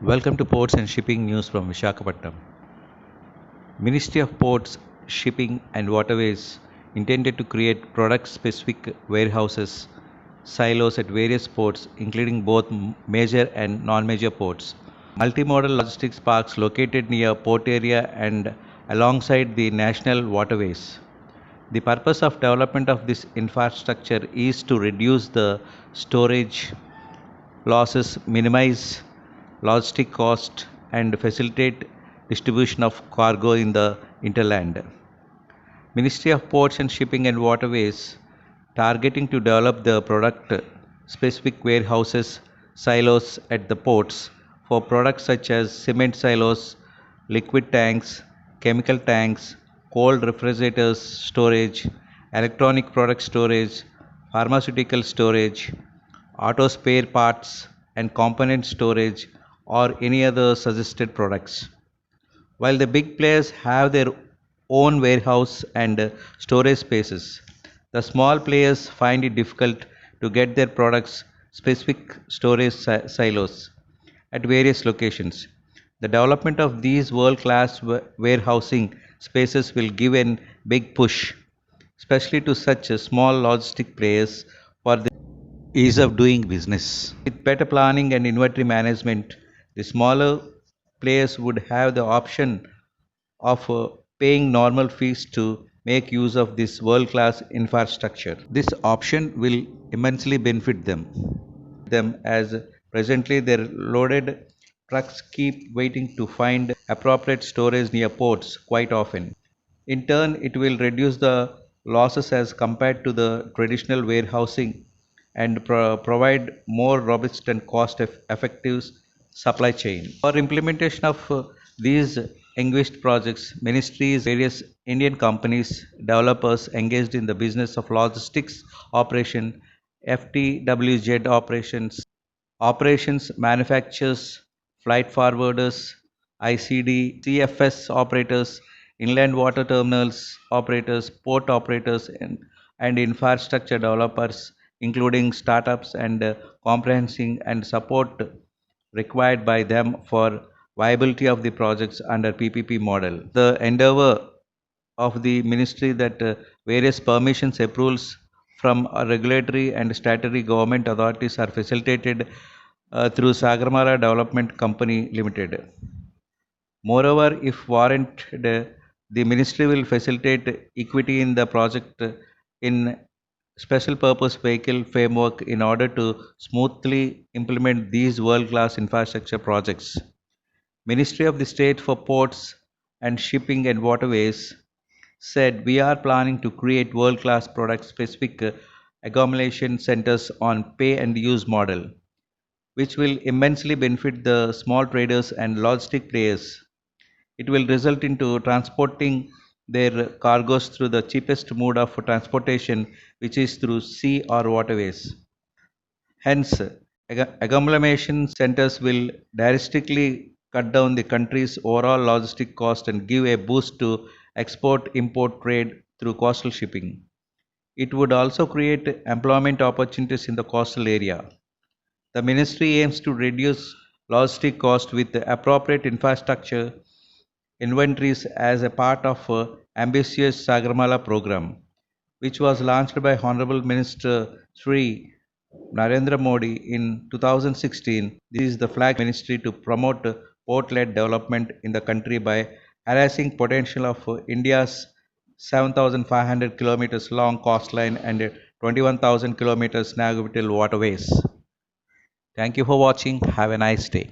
Welcome to Ports and Shipping News from Visakhapatnam. Ministry of Ports, Shipping and Waterways intended to create product-specific warehouses, silos at various ports, including both major and non-major ports. Multimodal logistics parks located near port area and alongside the national waterways. The purpose of development of this infrastructure is to reduce the storage losses, minimize logistic cost, and facilitate distribution of cargo in the interland. Ministry of Ports and Shipping and Waterways targeting to develop the product specific warehouses silos at the ports for products such as cement silos, liquid tanks, chemical tanks, cold refrigerators storage, electronic product storage, pharmaceutical storage, auto spare parts and component storage, or any other suggested products. While the big players have their own warehouse and storage spaces, the small players find it difficult to get their products specific storage silos at various locations. The development of these world class warehousing spaces will give a big push, especially to such small logistic players for the ease of doing business. With better planning and inventory management, the smaller players would have the option of paying normal fees to make use of this world class infrastructure. This option will immensely benefit them as presently their loaded trucks keep waiting to find appropriate storage near ports quite often. In turn, it will reduce the losses as compared to the traditional warehousing and provide more robust and cost effective supply chain. For implementation of these engaged projects, ministries, various Indian companies, developers engaged in the business of logistics operation, FTWZ operations, manufacturers, flight forwarders, ICD, CFS operators, inland water terminals operators, port operators, and infrastructure developers, including startups and comprehensive and support required by them for viability of the projects under PPP model. The endeavor of the ministry that various permissions approvals from regulatory and statutory government authorities are facilitated through Sagarmala Development Company Limited. Moreover, if warranted, the ministry will facilitate equity in the project in special purpose vehicle framework in order to smoothly implement these world class infrastructure projects. Ministry of the State for Ports and Shipping and Waterways said we are planning to create world class product specific accumulation centers on pay and use model, which will immensely benefit the small traders and logistic players. It will result into transporting their cargoes through the cheapest mode of transportation, which is through sea or waterways. Hence, agglomeration centers will drastically cut down the country's overall logistic cost and give a boost to export-import trade through coastal shipping. It would also create employment opportunities in the coastal area. The ministry aims to reduce logistic cost with the appropriate infrastructure inventories as a part of ambitious Sagarmala program, which was launched by Honorable Minister Sri Narendra Modi in 2016. This is the flag ministry to promote port-led development in the country by harassing potential of India's 7,500 kilometers long coastline and 21,000 kilometers navigable waterways. Thank you for watching. Have a nice day.